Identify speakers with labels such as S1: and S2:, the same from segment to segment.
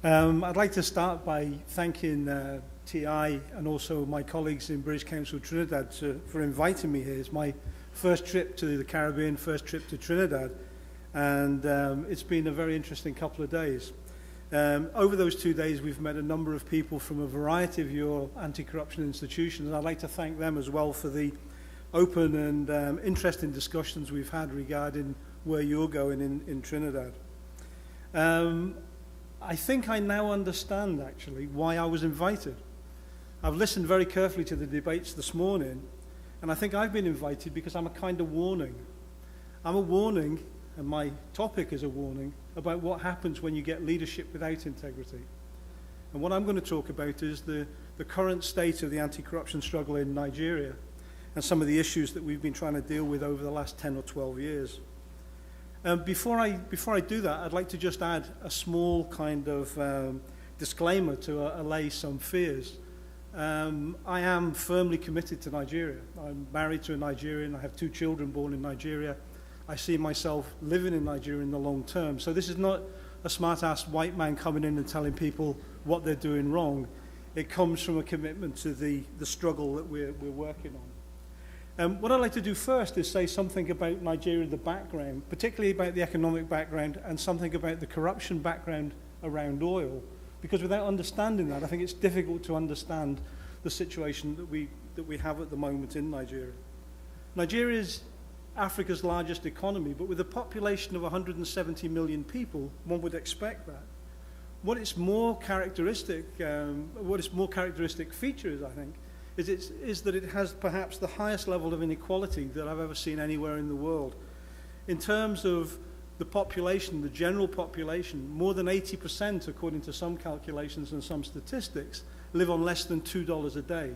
S1: I'd like to start by thanking TI and also my colleagues in British Council Trinidad for inviting me here. It's my first trip to the Caribbean, first trip to Trinidad, and it's been a very interesting couple of days. Over those 2 days, we've met a number of people from a variety of your anti-corruption institutions, and I'd like to thank them as well for the open and interesting discussions we've had regarding where you're going in Trinidad. I think I now understand, actually, why I was invited. I've listened very carefully to the debates this morning, and I think I've been invited because I'm a kind of warning. I'm a warning, and my topic is a warning, about what happens when you get leadership without integrity. And what I'm going to talk about is the current state of the anti-corruption struggle in Nigeria and some of the issues that we've been trying to deal with over the last 10 or 12 years. Before I do that, I'd like to just add a small kind of disclaimer to allay some fears. I am firmly committed to Nigeria. I'm married to a Nigerian. I have 2 children born in Nigeria. I see myself living in Nigeria in the long term. So this is not a smart-ass white man coming in and telling people what they're doing wrong. It comes from a commitment to the struggle that we're working on. What I'd like to do first is say something about Nigeria, the background, particularly about the economic background, and something about the corruption background around oil. Because without understanding that, I think it's difficult to understand the situation that we have at the moment in Nigeria. Nigeria is Africa's largest economy, but with a population of 170 million people, one would expect that. What its more characteristic feature is, I think, is that it has perhaps the highest level of inequality that I've ever seen anywhere in the world. In terms of the population, the general population, more than 80%, according to some calculations and some statistics, live on less than $2 a day.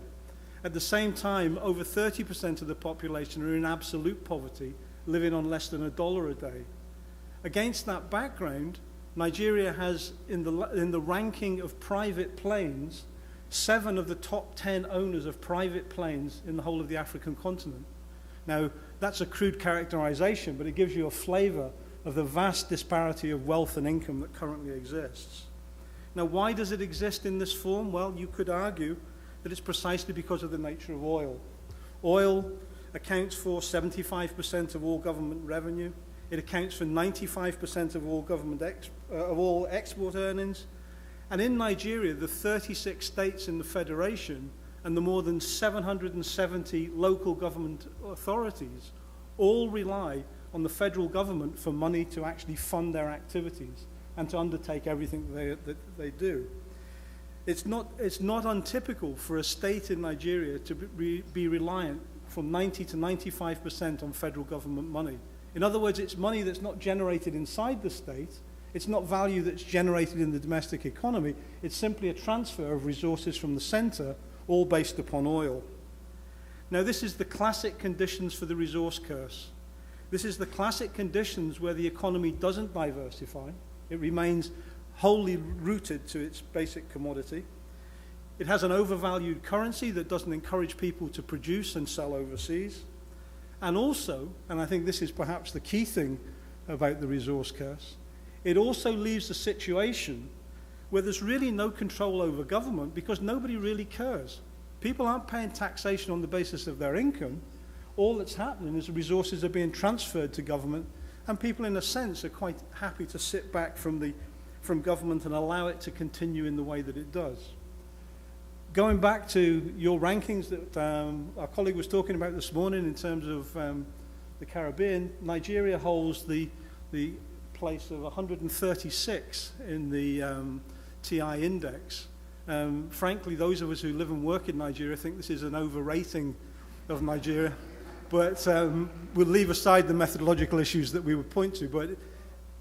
S1: At the same time, over 30% of the population are in absolute poverty, living on less than $1 a day. Against that background, Nigeria has, in the ranking of private planes, 7 of the top 10 owners of private planes in the whole of the African continent. Now, that's a crude characterization, but it gives you a flavor of the vast disparity of wealth and income that currently exists. Now, why does it exist in this form? Well, you could argue that it's precisely because of the nature of oil. Oil accounts for 75% of all government revenue. It accounts for 95% of all export earnings. And in Nigeria, the 36 states in the federation and the more than 770 local government authorities all rely on the federal government for money to actually fund their activities and to undertake everything that they do. It's not untypical for a state in Nigeria to be reliant from 90 to 95% on federal government money. In other words, it's money that's not generated inside the state. It's not value that's generated in the domestic economy. It's simply a transfer of resources from the center, all based upon oil. Now, this is the classic conditions for the resource curse. This is the classic conditions where the economy doesn't diversify. It remains wholly rooted to its basic commodity. It has an overvalued currency that doesn't encourage people to produce and sell overseas. And also, and I think this is perhaps the key thing about the resource curse, it also leaves a situation where there's really no control over government because nobody really cares. People aren't paying taxation on the basis of their income. All that's happening is the resources are being transferred to government, and people, in a sense, are quite happy to sit back from government and allow it to continue in the way that it does. Going back to your rankings that our colleague was talking about this morning in terms of the Caribbean, Nigeria holds the place of 136 in the TI index. Frankly, those of us who live and work in Nigeria think this is an overrating of Nigeria, but we'll leave aside the methodological issues that we would point to, but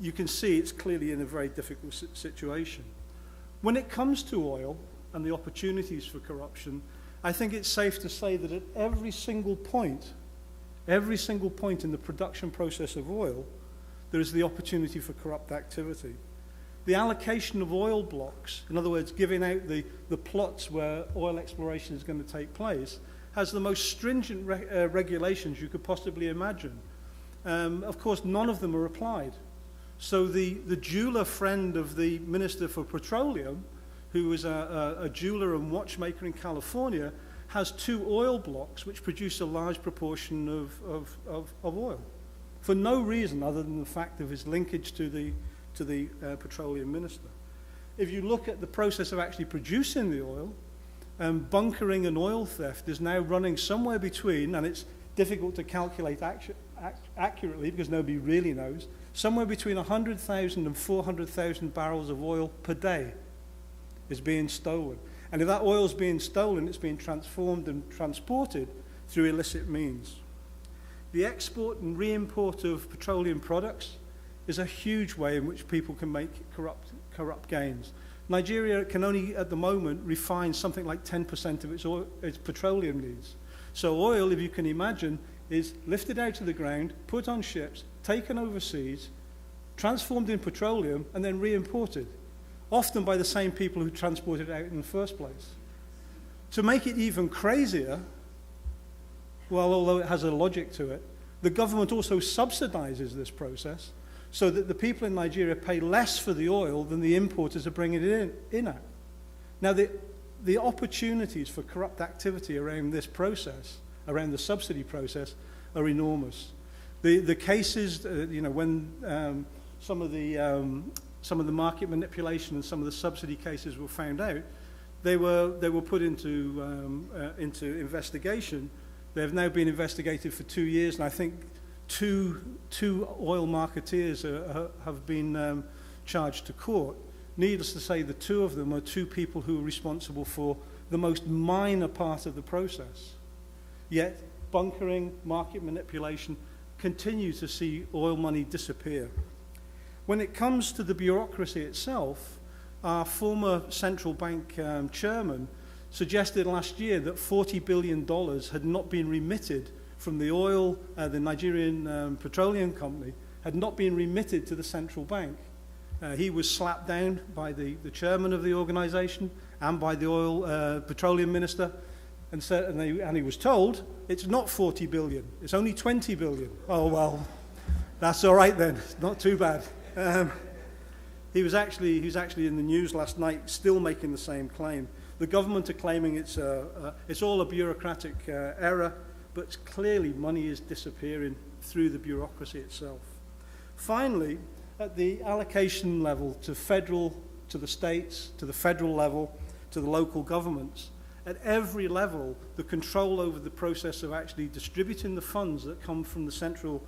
S1: you can see it's clearly in a very difficult situation. When it comes to oil and the opportunities for corruption, I think it's safe to say that at every single point in the production process of oil, there is the opportunity for corrupt activity. The allocation of oil blocks, in other words, giving out the plots where oil exploration is going to take place, has the most stringent regulations you could possibly imagine. Of course, none of them are applied. So the jeweler friend of the Minister for Petroleum, who was a jeweler and watchmaker in California, has 2 oil blocks which produce a large proportion of oil, for no reason other than the fact of his linkage to the petroleum minister. If you look at the process of actually producing the oil, bunkering and oil theft is now running somewhere between, and it's difficult to calculate accurately because nobody really knows, somewhere between 100,000 and 400,000 barrels of oil per day is being stolen. And if that oil is being stolen, it's being transformed and transported through illicit means. The export and re-import of petroleum products is a huge way in which people can make corrupt gains. Nigeria can only, at the moment, refine something like 10% of its petroleum needs. So oil, if you can imagine, is lifted out of the ground, put on ships, taken overseas, transformed in petroleum, and then re-imported, often by the same people who transported it out in the first place. To make it even crazier, well, although it has a logic to it, the government also subsidizes this process so that the people in Nigeria pay less for the oil than the importers are bringing it in at. Now, the opportunities for corrupt activity around this process, around the subsidy process, are enormous. The cases, when some of the market manipulation and some of the subsidy cases were found out, they were put into investigation. They have now been investigated for 2 years, and I think two oil marketeers have been charged to court. Needless to say, the 2 of them are 2 people who are responsible for the most minor part of the process. Yet, bunkering, market manipulation continue to see oil money disappear. When it comes to the bureaucracy itself, our former central bank chairman suggested last year that $40 billion had not been remitted from the oil, the Nigerian petroleum company, had not been remitted to the central bank. He was slapped down by the chairman of the organization and by the oil petroleum minister, and he was told, it's not 40 billion, it's only 20 billion. Oh, well, that's all right then, it's not too bad. He was actually in the news last night still making the same claim. The government are claiming it's all a bureaucratic error, but clearly money is disappearing through the bureaucracy itself. Finally, at the allocation level to the states, to the federal level, to the local governments, at every level, the control over the process of actually distributing the funds that come from the central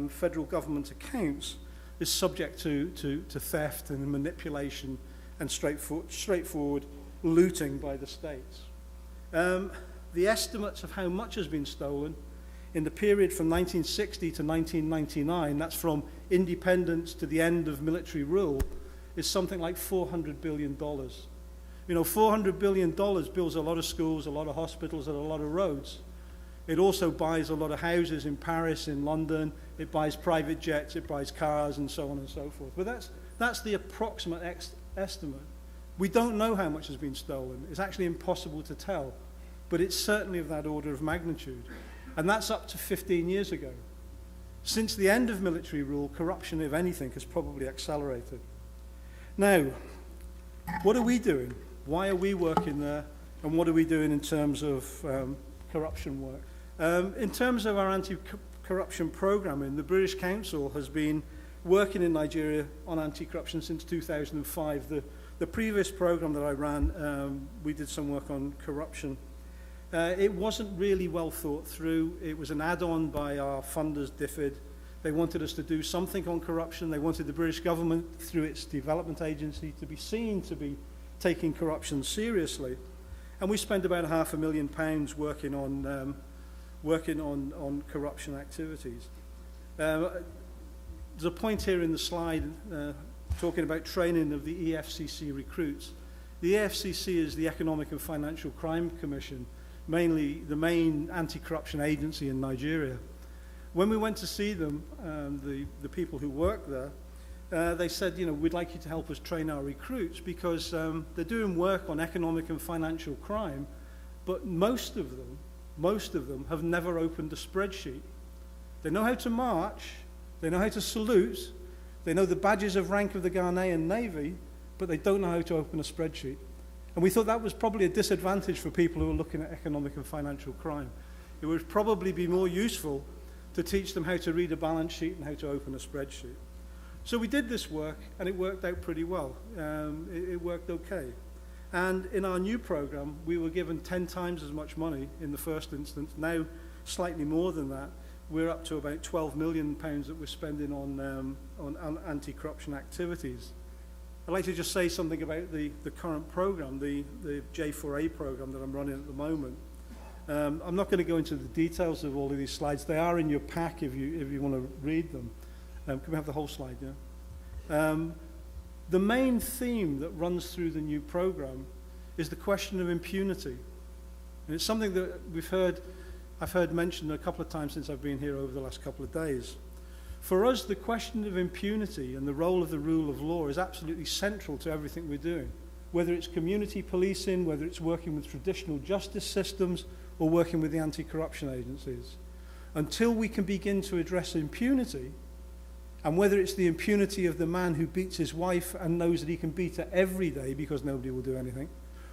S1: federal government accounts is subject to theft and manipulation and straightforward looting by the states. The estimates of how much has been stolen in the period from 1960 to 1999, that's from independence to the end of military rule, is something like $400 billion. You know, $400 billion builds a lot of schools, a lot of hospitals, and a lot of roads. It also buys a lot of houses in Paris, in London. It buys private jets, it buys cars, and so on and so forth. But that's the approximate estimate. We don't know how much has been stolen. It's actually impossible to tell. But it's certainly of that order of magnitude. And that's up to 15 years ago. Since the end of military rule, corruption, if anything, has probably accelerated. Now, what are we doing? Why are we working there? And what are we doing in terms of corruption work? In terms of our anti-corruption programming, the British Council has been working in Nigeria on anti-corruption since 2005. The previous program that I ran, we did some work on corruption. It wasn't really well thought through. It was an add-on by our funders, DFID. They wanted us to do something on corruption. They wanted the British government, through its development agency, to be seen to be taking corruption seriously. And we spent about £500,000 working on corruption activities. There's a point here in the slide talking about training of the EFCC recruits. The EFCC is the Economic and Financial Crime Commission, mainly the main anti-corruption agency in Nigeria. When we went to see them, the people who work there, they said, we'd like you to help us train our recruits because they're doing work on economic and financial crime, but most of them have never opened a spreadsheet. They know how to march, they know how to salute, They know the badges of rank of the Ghanaian Navy, but they don't know how to open a spreadsheet. And we thought that was probably a disadvantage for people who are looking at economic and financial crime. It would probably be more useful to teach them how to read a balance sheet and how to open a spreadsheet. So we did this work, and it worked out pretty well. It worked okay. And in our new program, we were given 10 times as much money in the first instance. Now, slightly more than that. We're up to about £12 million that we're spending on anti-corruption activities. I'd like to just say something about the current program, the J4A program that I'm running at the moment. I'm not going to go into the details of all of these slides. They are in your pack if you want to read them. Can we have the whole slide, yeah? The main theme that runs through the new program is the question of impunity. And it's something that I've heard mentioned a couple of times since I've been here over the last couple of days. For us, the question of impunity and the role of the rule of law is absolutely central to everything we're doing. Whether it's community policing, whether it's working with traditional justice systems, or working with the anti-corruption agencies. Until we can begin to address impunity, and whether it's the impunity of the man who beats his wife and knows that he can beat her every day because nobody will do anything,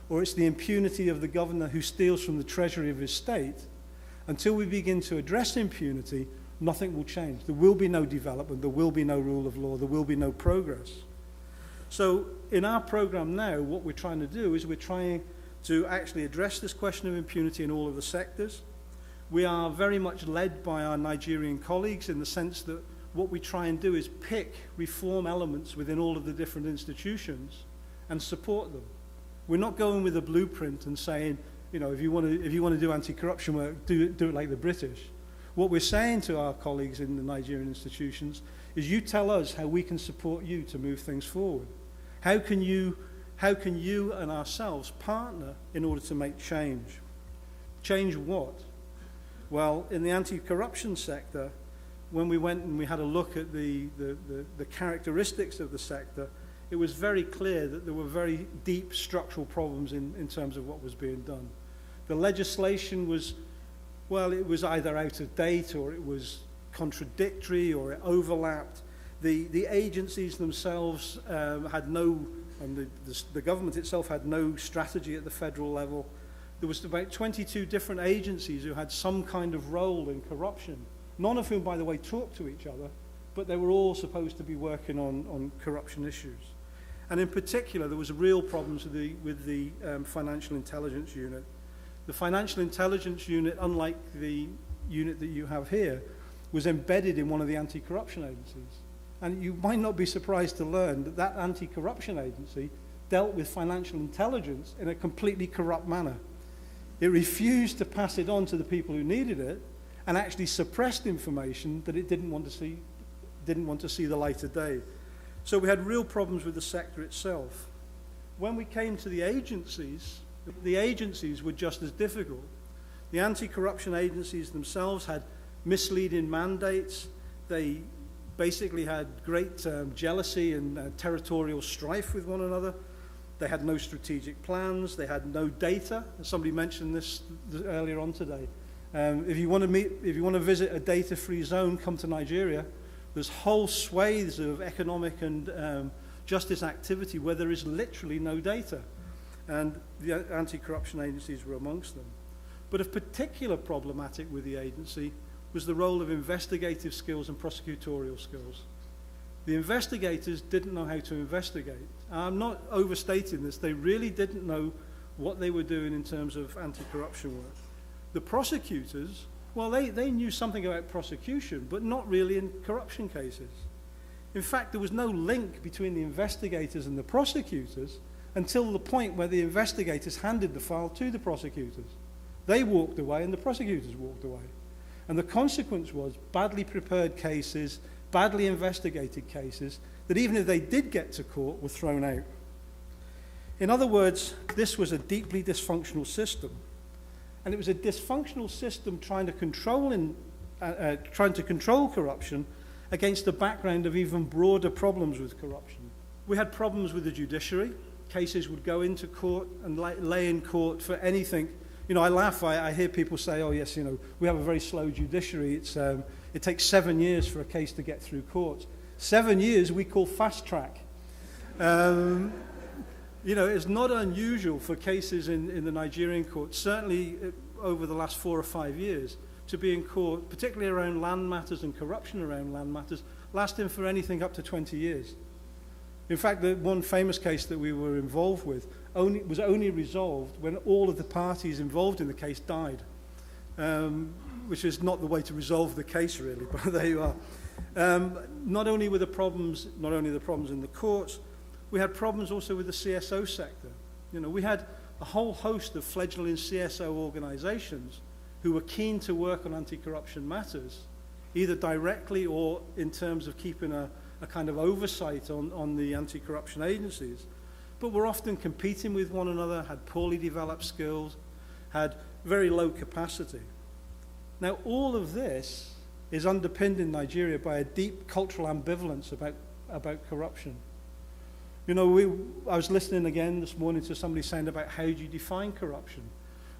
S1: or it's the impunity of the governor who steals from the treasury of his state, until we begin to address impunity, nothing will change. There will be no development, there will be no rule of law, there will be no progress. So in our program now, what we're trying to do is we're trying to actually address this question of impunity in all of the sectors. We are very much led by our Nigerian colleagues in the sense that what we try and do is pick reform elements within all of the different institutions and support them. We're not going with a blueprint and saying, you know, if you want to do anti-corruption work, do it like the British. What we're saying to our colleagues in the Nigerian institutions is you tell us how we can support you to move things forward. How can you and ourselves partner in order to make change? Change what? Well, in the anti-corruption sector, when we went and we had a look at the characteristics of the sector, it was very clear that there were very deep structural problems in terms of what was being done. The legislation was, well, it was either out of date or it was contradictory or it overlapped. The agencies themselves had no, and the government itself had no strategy at the federal level. There was about 22 different agencies who had some kind of role in corruption, none of whom, by the way, talked to each other, but they were all supposed to be working on corruption issues. And in particular, there was real problems with the Financial Intelligence Unit. The Financial Intelligence Unit, unlike the unit that you have here, was embedded in one of the anti-corruption agencies. And you might not be surprised to learn that that anti-corruption agency dealt with financial intelligence in a completely corrupt manner. It refused to pass it on to the people who needed it and actually suppressed information that it didn't want to see the light of day. So we had real problems with the sector itself. When we came to the agencies were just as difficult. The anti-corruption agencies themselves had misleading mandates. They basically had great jealousy and territorial strife with one another. They had no strategic plans. They had no data. Somebody mentioned this earlier on today. If you want to visit a data-free zone, come to Nigeria. There's whole swathes of economic and justice activity where there is literally no data. And the anti-corruption agencies were amongst them. But of particular problematic with the agency was the role of investigative skills and prosecutorial skills. The investigators didn't know how to investigate. I'm not overstating this. They really didn't know what they were doing in terms of anti-corruption work. The prosecutors, well, they knew something about prosecution, but not really in corruption cases. In fact, there was no link between the investigators and the prosecutors until the point where the investigators handed the file to the prosecutors. They walked away and the prosecutors walked away. And the consequence was badly prepared cases, badly investigated cases, that even if they did get to court, were thrown out. In other words, this was a deeply dysfunctional system. And it was a dysfunctional system trying to control corruption against the background of even broader problems with corruption. We had problems with the judiciary. Cases would go into court and lay in court for anything. You know, I laugh. I hear people say, oh, yes, you know, we have a very slow judiciary. It takes 7 years for a case to get through courts. 7 years we call fast track. You know, it's not unusual for cases in the Nigerian courts, certainly over the last 4 or 5 years, to be in court, particularly around land matters and corruption around land matters, lasting for anything up to 20 years. In fact, the one famous case that we were involved with was only resolved when all of the parties involved in the case died, which is not the way to resolve the case, really, but there you are. Not only the problems in the courts, we had problems also with the CSO sector. You know, we had a whole host of fledgling CSO organizations who were keen to work on anti-corruption matters, either directly or in terms of keeping a kind of oversight on the anti-corruption agencies, but were often competing with one another, had poorly developed skills, had very low capacity. Now, all of this is underpinned in Nigeria by a deep cultural ambivalence about corruption. You know, I was listening again this morning to somebody saying about how do you define corruption?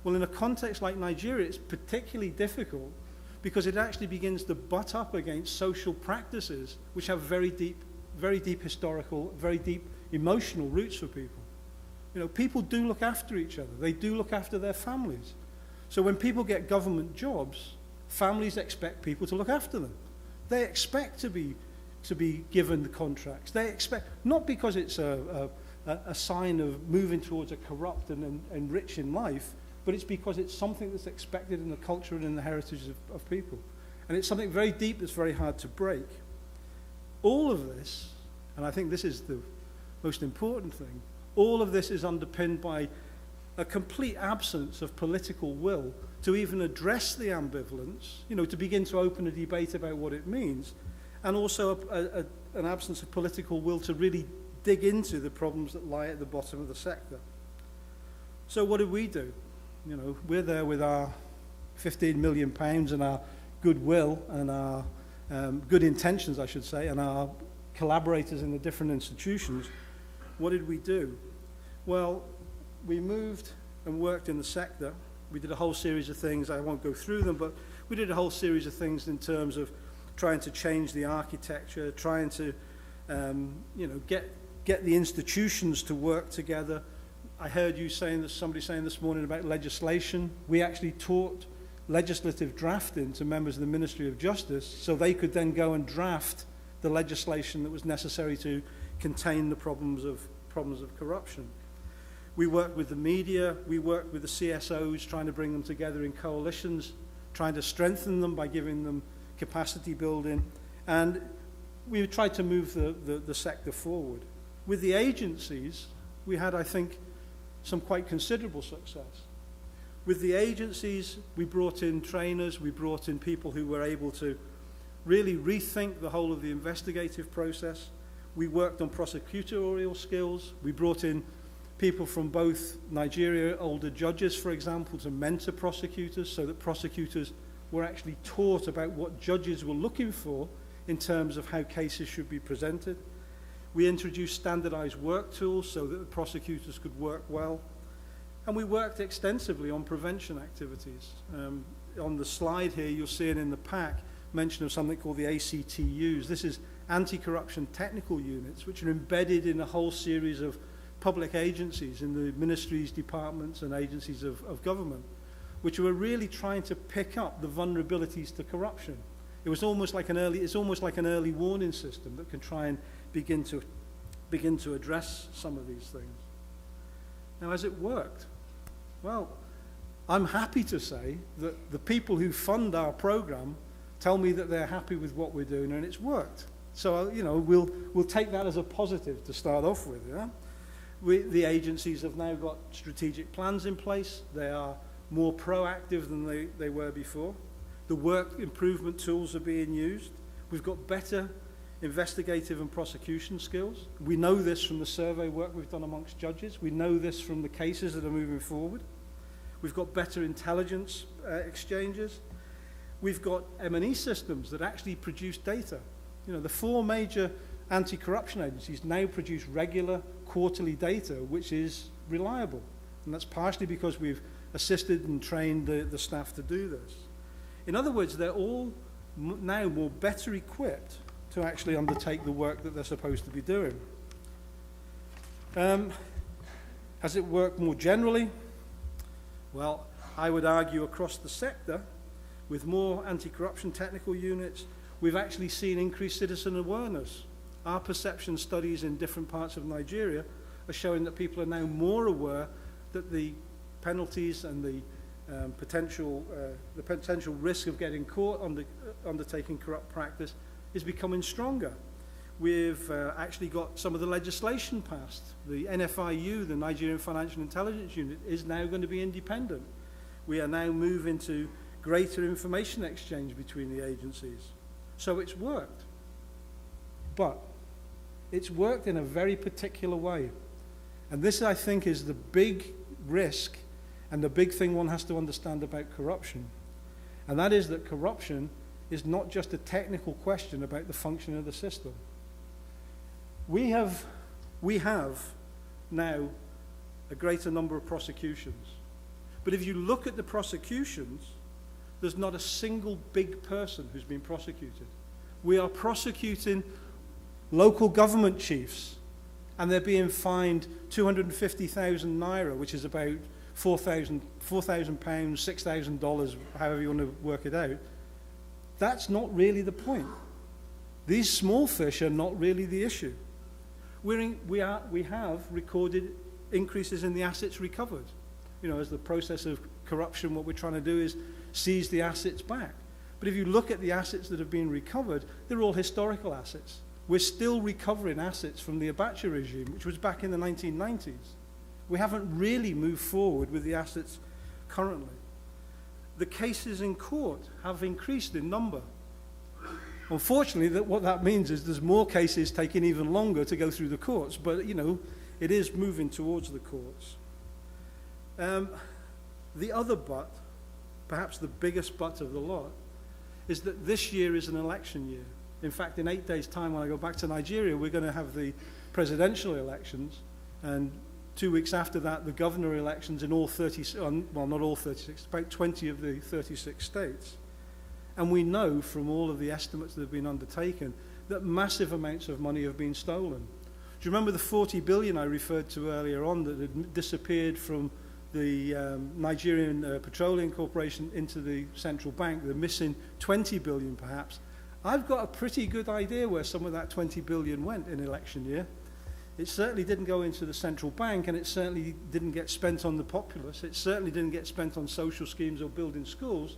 S1: Well, in a context like Nigeria, it's particularly difficult because it actually begins to butt up against social practices which have very deep historical, very deep emotional roots for people. You know, people do look after each other. They do look after their families. So when people get government jobs, families expect people to look after them. They expect to be given the contracts. They expect, not because it's a sign of moving towards a corrupt and enriching life, but it's because it's something that's expected in the culture and in the heritage of people. And it's something very deep that's very hard to break. All of this, and I think this is the most important thing, all of this is underpinned by a complete absence of political will to even address the ambivalence, you know, to begin to open a debate about what it means, and also an absence of political will to really dig into the problems that lie at the bottom of the sector. So what did we do? You know, we're there with our £15 million and our goodwill and our good intentions, I should say, and our collaborators in the different institutions. What did we do? Well, we moved and worked in the sector. We did a whole series of things. I won't go through them, but we did a whole series of things in terms of trying to change the architecture, trying to you know, get the institutions to work together. I heard you saying, somebody saying this morning about legislation. We actually taught legislative drafting to members of the Ministry of Justice so they could then go and draft the legislation that was necessary to contain the problems of corruption. We worked with the media, we worked with the CSOs, trying to bring them together in coalitions, trying to strengthen them by giving them capacity building, and we tried to move the sector forward. With the agencies, we had, I think, some quite considerable success. With the agencies, we brought in trainers, we brought in people who were able to really rethink the whole of the investigative process. We worked on prosecutorial skills. We brought in people from both Nigeria, older judges, for example, to mentor prosecutors so that prosecutors were actually taught about what judges were looking for in terms of how cases should be presented. We introduced standardized work tools so that the prosecutors could work well. And we worked extensively on prevention activities. On the slide here, you'll see it in the pack, mention of something called the ACTUs. This is anti-corruption technical units, which are embedded in a whole series of public agencies in the ministries, departments, and agencies of government, which were really trying to pick up the vulnerabilities to corruption. It's almost like an early warning system that can try and begin to address some of these things. Now, has it worked? Well, I'm happy to say that the people who fund our program tell me that they're happy with what we're doing and it's worked. So, you know, we'll take that as a positive to start off with. Yeah? The agencies have now got strategic plans in place. They are more proactive than they were before. The work improvement tools are being used. We've got better investigative and prosecution skills. We know this from the survey work we've done amongst judges. We know this from the cases that are moving forward. We've got better intelligence exchanges. We've got M&E systems that actually produce data. You know, the 4 major anti-corruption agencies now produce regular quarterly data, which is reliable. And that's partially because we've assisted and trained the staff to do this. In other words, they're all now more better equipped to actually undertake the work that they're supposed to be doing. Has it worked more generally? Well, I would argue across the sector, with more anti-corruption technical units, we've actually seen increased citizen awareness. Our perception studies in different parts of Nigeria are showing that people are now more aware that the penalties and the potential risk of getting caught undertaking corrupt practice is becoming stronger. We've actually got some of the legislation passed. The NFIU, the Nigerian Financial Intelligence Unit, is now going to be independent. We are now moving to greater information exchange between the agencies. So it's worked. But it's worked in a very particular way. And this, I think, is the big risk and the big thing one has to understand about corruption. And that is that corruption is not just a technical question about the function of the system. We have now a greater number of prosecutions. But if you look at the prosecutions, there's not a single big person who's been prosecuted. We are prosecuting local government chiefs, and they're being fined 250,000 naira, which is about £4,000, $6,000, however you want to work it out. That's not really the point. These small fish are not really the issue. We have recorded increases in the assets recovered. You know, as the process of corruption, what we're trying to do is seize the assets back. But if you look at the assets that have been recovered, they're all historical assets. We're still recovering assets from the Abacha regime, which was back in the 1990s. We haven't really moved forward with the assets currently. The cases in court have increased in number. Unfortunately, what that means is there's more cases taking even longer to go through the courts, but, you know, it is moving towards the courts. The other but, perhaps the biggest but of the lot, is that this year is an election year. In fact, in 8 days' time, when I go back to Nigeria, we're going to have the presidential elections, and 2 weeks after that, the governor elections in all 30, well, not all 36, about 20 of the 36 states. And we know from all of the estimates that have been undertaken that massive amounts of money have been stolen. Do you remember the 40 billion I referred to earlier on that had disappeared from the Nigerian Petroleum Corporation into the central bank? They're missing 20 billion perhaps. I've got a pretty good idea where some of that 20 billion went in election year. It certainly didn't go into the central bank, and it certainly didn't get spent on the populace. It certainly didn't get spent on social schemes or building schools,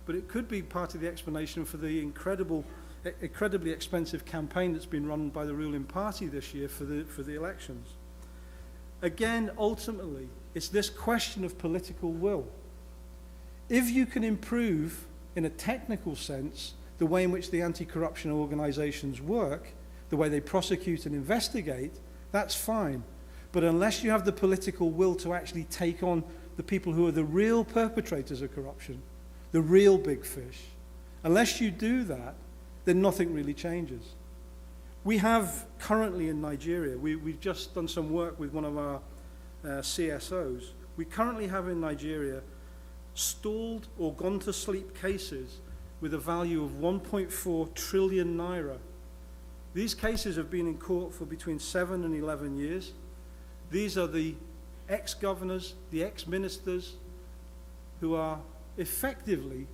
S1: but it could be part of the explanation for the incredibly expensive campaign that's been run by the ruling party this year for the elections. Again, ultimately, it's this question of political will. If you can improve, in a technical sense, the way in which the anti-corruption organizations work, the way they prosecute and investigate, that's fine. But unless you have the political will to actually take on the people who are the real perpetrators of corruption, the real big fish, unless you do that, then nothing really changes. We have currently in Nigeria, we've just done some work with one of our CSOs. We currently have in Nigeria stalled or gone to sleep cases with a value of 1.4 trillion naira. These cases have been in court for between 7 and 11 years. These are the ex-governors, the ex-ministers who are effectively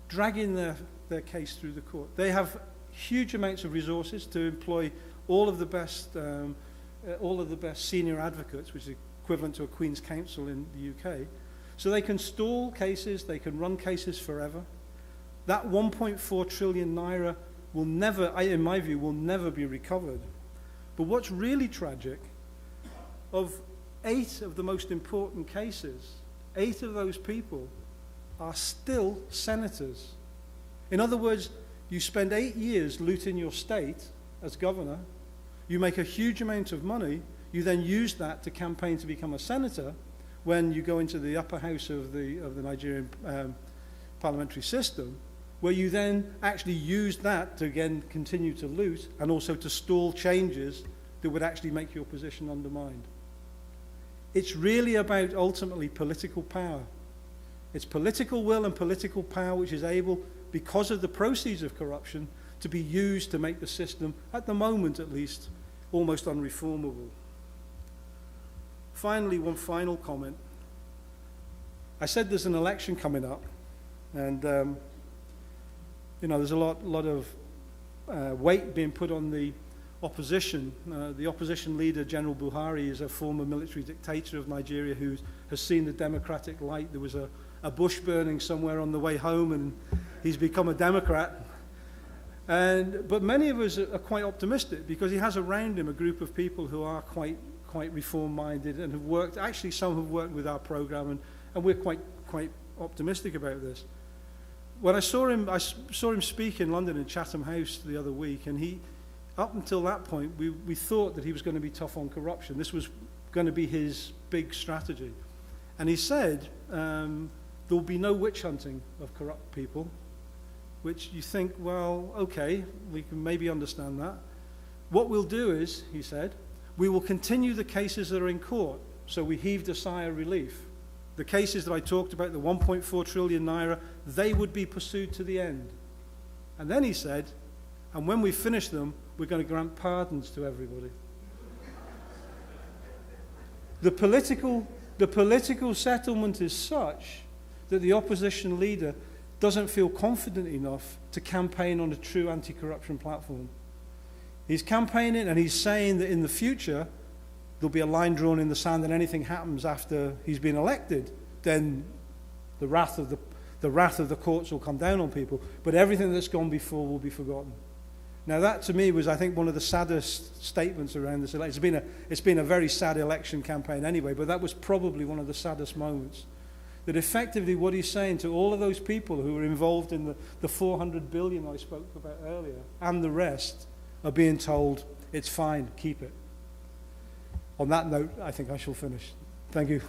S1: dragging their case through the court. They have huge amounts of resources to employ all of the best senior advocates, which is equivalent to a Queen's Counsel in the UK. So they can stall cases, they can run cases forever. That 1.4 trillion naira will never, in my view, will never be recovered. But what's really tragic, of 8 of the most important cases, 8 of those people are still senators. In other words, you spend 8 years looting your state as governor, you make a huge amount of money, you then use that to campaign to become a senator when you go into the upper house of the Nigerian parliamentary system, where you then actually use that to again continue to loot and also to stall changes that would actually make your position undermined. It's really about ultimately political power. It's political will and political power which is able, because of the proceeds of corruption, to be used to make the system, at the moment at least, almost unreformable. Finally, one final comment. I said there's an election coming up, and there's a lot of weight being put on the opposition. The opposition leader, General Buhari, is a former military dictator of Nigeria who has seen the democratic light. There was a bush burning somewhere on the way home, and he's become a Democrat. But many of us are quite optimistic because he has around him a group of people who are quite reform-minded and have worked. Actually, some have worked with our program, and we're quite optimistic about this. When I saw him speak in London in Chatham House the other week, and up until that point, we thought that he was going to be tough on corruption. This was going to be his big strategy. And he said, there'll be no witch hunting of corrupt people, which you think, well, okay, we can maybe understand that. What we'll do is, he said, we will continue the cases that are in court. So we heaved a sigh of relief. The cases that I talked about, the 1.4 trillion naira, they would be pursued to the end. And then he said, and when we finish them, we're going to grant pardons to everybody. The political settlement is such that the opposition leader doesn't feel confident enough to campaign on a true anti-corruption platform. He's campaigning and he's saying that in the future there'll be a line drawn in the sand and anything happens after he's been elected, then the wrath of the courts will come down on people, but everything that's gone before will be forgotten. Now that to me was, I think, one of the saddest statements around this election. It's been a very sad election campaign anyway, but that was probably one of the saddest moments. That effectively what he's saying to all of those people who were involved in the 400 billion I spoke about earlier, and the rest, are being told, it's fine, keep it. On that note, I think I shall finish. Thank you.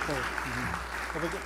S1: Have I got